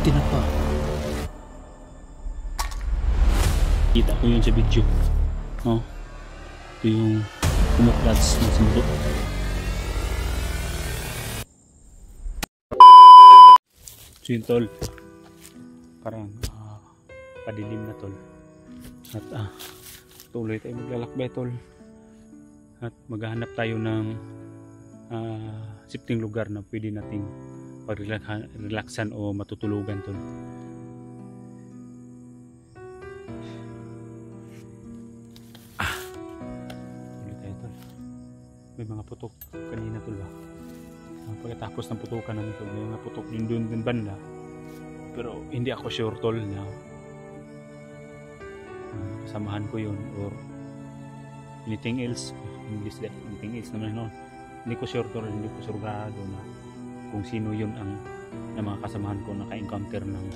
tinapa. Kita ko yun sa video. Oh, ito yung kumuklats ng sundok. So yun tol, parang padilim na tol. At tuloy tayo maglalakbay tol. At maghahanap tayo ng sifting lugar na pwede nating pag-relaxan o matutulugan tol. Tuloy tayo tol. May mga putok kanina tol ba? Pagkatapos ng putukan namin tol, may mga putok din banda. Pero hindi ako sure tol na samahan ko yun or anything else. English that anything else naman noon. Hindi ko sure tol, hindi ko sigurado na kung sino yun ang na mga kasamahan ko naka-encounter ng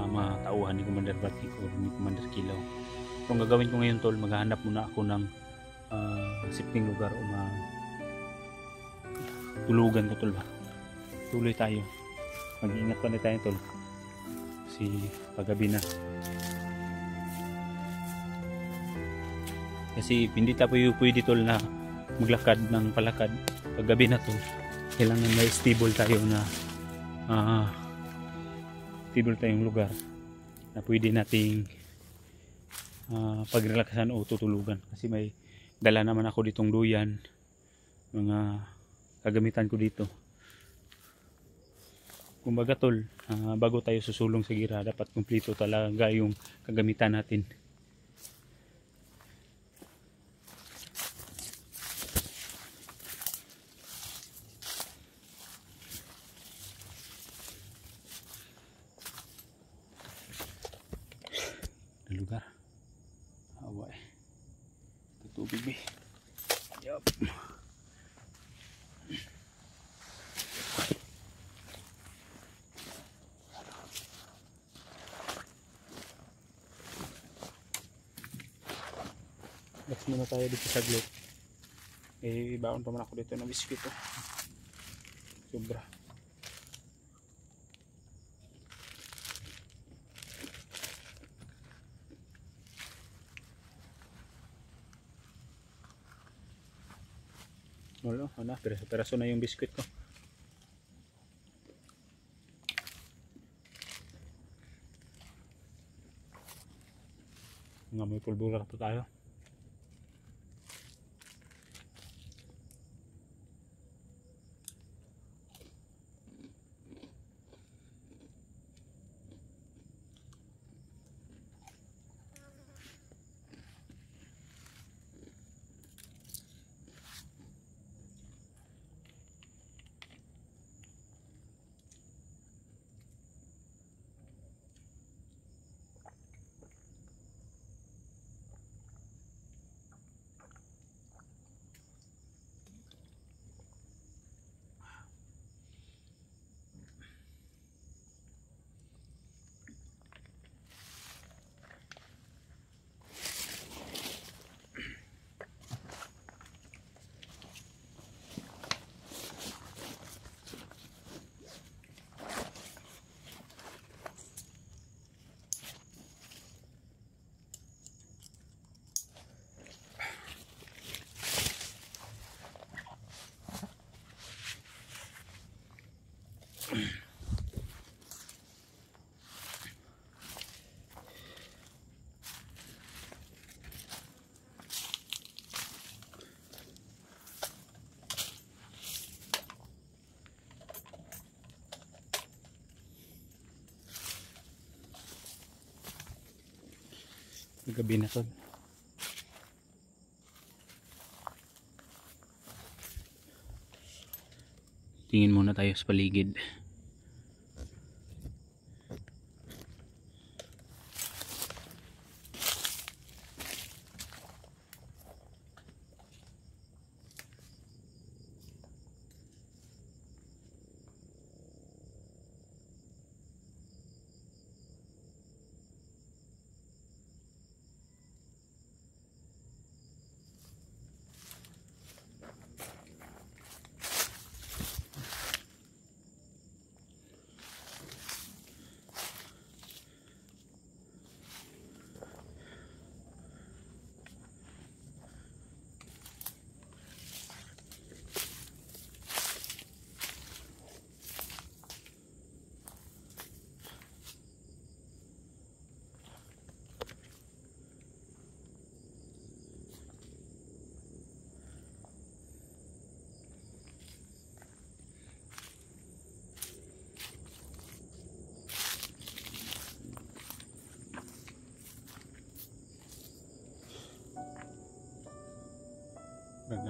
mga tauhan ni Commander Batik o ni Commander Kilaw. So ang gagawin ko ngayon tol, maghahanap muna ako ng sifting lugar o tulugan ko tol ba. Tuloy tayo. Mag-iingat pa na tayo tol. Si paggabi na. Kasi hindi tayo pwede tol na maglakad ng palakad paggabi na tol. Kailangan may stable tayo na stable tayong lugar na pwede nating pagrelaksan o tutulugan. Kasi may dala naman ako ditong duyan, mga kagamitan ko dito. Kumbaga tol, bago tayo susulong sa gira, dapat kumpleto talaga yung kagamitan natin. Lugar away tubig be. Yup. Next muna tayo dito sa saglit. Baon pa man ako dito ng biskwit sobra. Wala, peraso na yung biskwit ko. Nga may pulbura pa tayo. Gabi na tol. Tingin muna tayo sa paligid.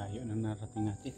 Layo na narating natin.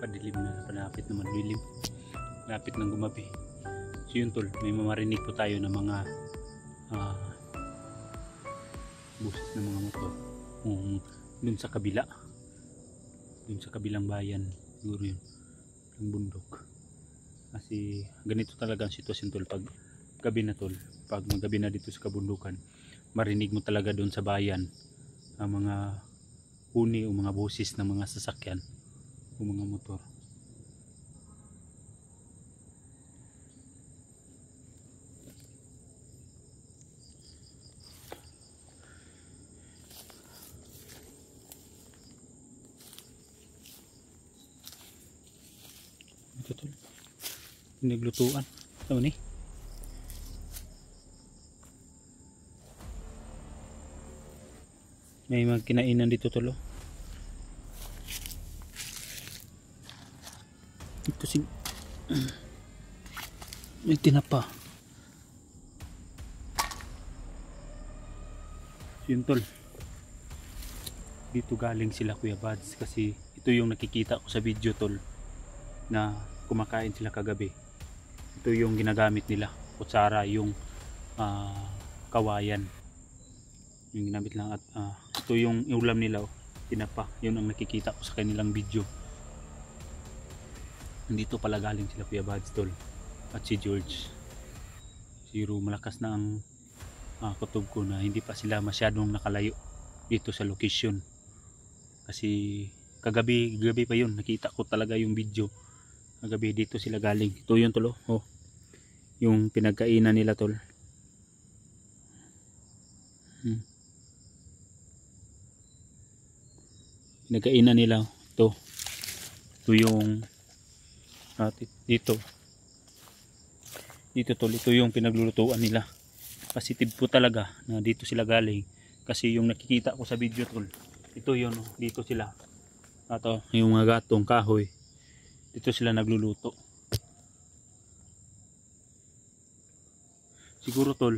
Padilim na, palapit naman dilim, lapit ng gumabi. So yun tol, may mamarinig po tayo ng mga buses ng mga motor dun sa kabila, dun sa kabilang bayan siguro yun, ng bundok. Kasi ganito talaga ang sitwasyon tol pag gabi na tol, pag magabi na dito sa kabundukan, marinig mo talaga dun sa bayan ang mga huni o mga buses ng mga sasakyan o mga motor. Ito tol, pinaglutuan ito ni may mga kinainan dito tol. Ito si may tinapa. Yun tol, dito galing sila Kuya Bads, kasi ito yung nakikita ko sa video tol na kumakain sila kagabi. Ito yung ginagamit nila, kutsara, yung kawayan yung ginamit lang, at ito yung ulam nila, tinapa. Yun ang nakikita ko sa kanilang video. Nandito pala galing sila Kuya Bads tol at si George. Siguro malakas na ang kutob ko na hindi pa sila masyadong nakalayo dito sa location, kasi gabi pa yun, nakita ko talaga yung video. Kagabi dito sila galing. Ito yun tol, oh, yung pinagkainan nila tol. Pinagkainan nila ito yung dito tol, ito yung pinaglulutuan nila. Positive po talaga na dito sila galing, kasi yung nakikita ko sa video tol, ito yun, dito sila, ato yung mga gatong kahoy, dito sila nagluluto. Siguro tol,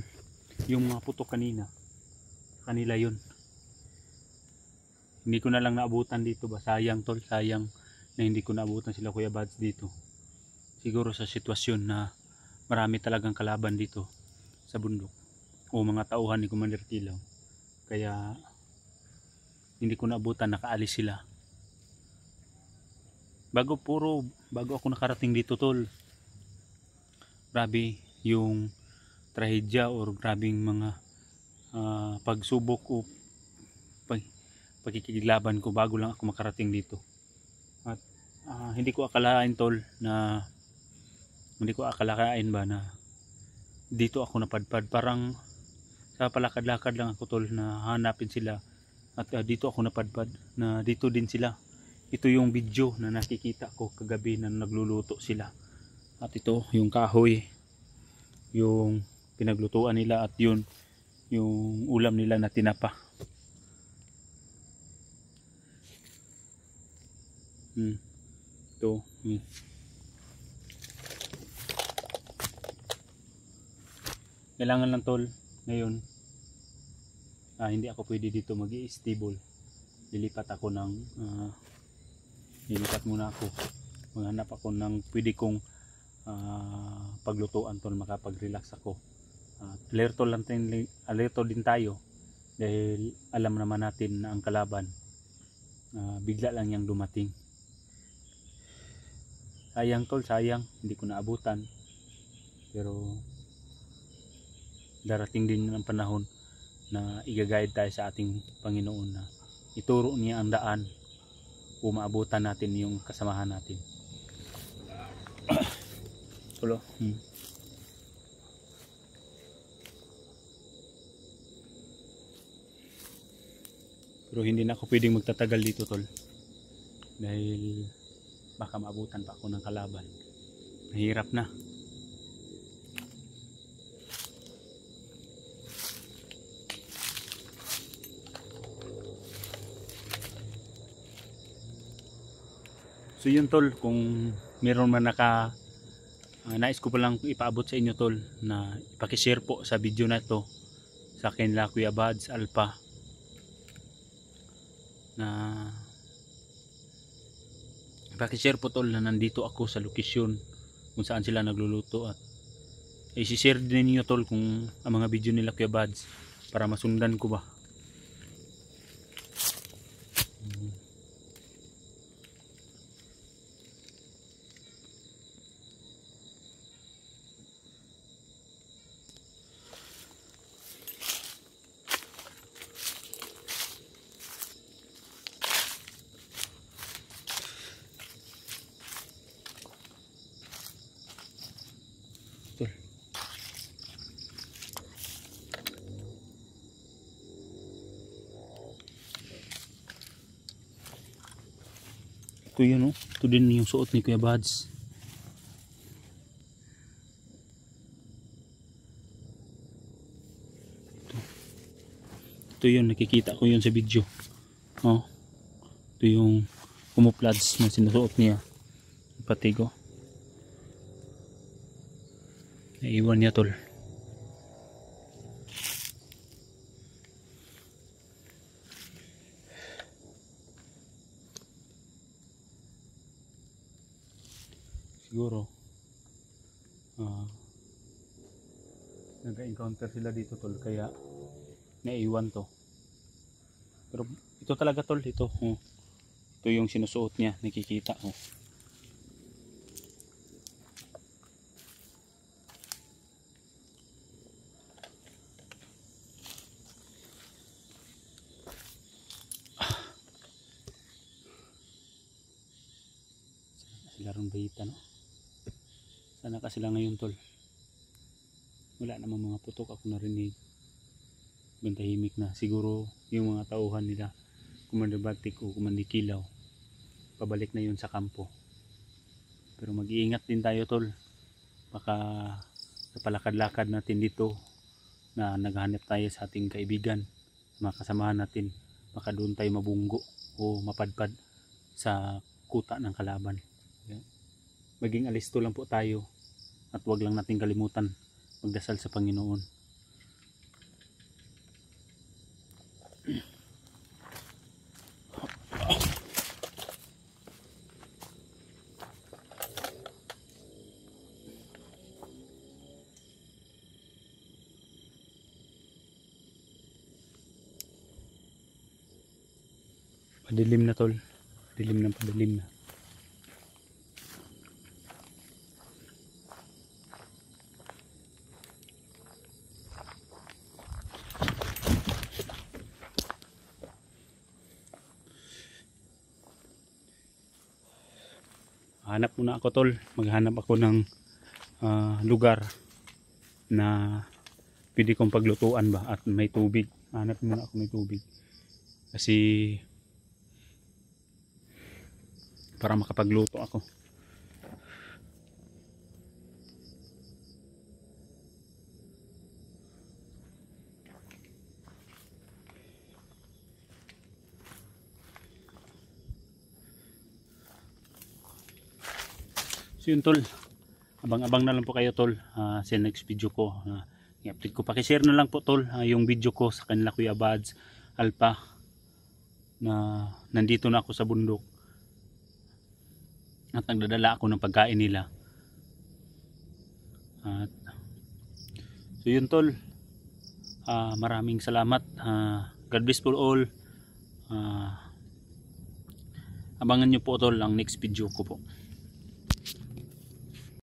yung mga putok kanina kanila yun. Hindi ko na lang naabutan dito ba, sayang tol, sayang na hindi ko naabutan sila Kuya Bads dito. Siguro sa sitwasyon na marami talagang kalaban dito sa bundok o mga tauhan ni Commander Kilaw, kaya hindi ko naabutan, nakaalis sila. Bago ako nakarating dito tol, grabe yung trahedya or grabing mga pagsubok o pagkikiglaban ko bago lang ako makarating dito. At hindi ko akalain tol na na dito ako napadpad. Parang sa palakad-lakad lang ako tol na hanapin sila, at dito ako napadpad na dito din sila. Ito yung video na nakikita ko kagabi na nagluluto sila. At ito yung kahoy, yung pinaglutuan nila, at yun yung ulam nila na tinapa. Ito. Kailangan lang tol ngayon, hindi ako pwede dito mag-i-stable. Lilipat ako ng lilipat muna ako, maghanap ako ng pwede kong paglutuan tol, makapag-relax ako. Alerto din tayo dahil alam naman natin na ang kalaban bigla lang yang dumating. Sayang tol, sayang hindi ko naabutan, pero darating din ang panahon na i-guide tayo sa ating Panginoon na ituro niya ang daan o maabutan natin yung kasamahan natin. Tulo. Pero hindi na ako pwedeng magtatagal dito tol, dahil baka maabutan pa ako ng kalaban. Mahirap na. So yun tol, kung meron man nais ko palang ipaabot sa inyo tol, na ipakishare po sa video na to sa kanila Kuya Bads Alpha, na ipakishare po tol na nandito ako sa lokasyon kung saan sila nagluluto, at i-share din niyo tol kung ang mga video nila Kuya Bads para masundan ko ba. Ito yun, oh. Ito din yung suot ni Kuya Bads. Ito yun, nakikita ko yun sa video. Oh. Ito yung camouflage na sinusuot niya. Patigo. Naiwan niya tol. Siguro nag-encounter sila dito tol, kaya naiwan to. Pero ito talaga tol, ito ito yung sinusuot niya, nakikita ko. Sila ron bayita, no? Sana ka sila ngayon tol. Wala namang mga putok ako narinig. Bantahimik na. Siguro yung mga tauhan nila, Commander Batik o Commander Kilaw, pabalik na yun sa kampo. Pero mag-iingat din tayo tol. Baka sa palakad-lakad natin dito na naghahanap tayo sa ating kaibigan, mga kasamahan natin, baka doon tayo mabunggo o mapadpad sa kuta ng kalaban. Maging alisto lang po tayo, at wag lang natin kalimutan magdasal sa Panginoon. Padilim na tol, dilim na padilim na. Hanap muna ako tol, maghanap ako ng lugar na pwede kong paglutuan ba, at may tubig. Hanap muna ako may tubig, kasi para makapagluto ako. So yun tol, abang-abang na lang po kayo tol sa next video ko. I-update ko, pakishare na lang po tol yung video ko sa kanila Kuya Bads Alpha na nandito na ako sa bundok at nagdadala ako ng pagkain nila. At so yun tol, maraming salamat. God bless for all. Abangan nyo po tol ang next video ko po.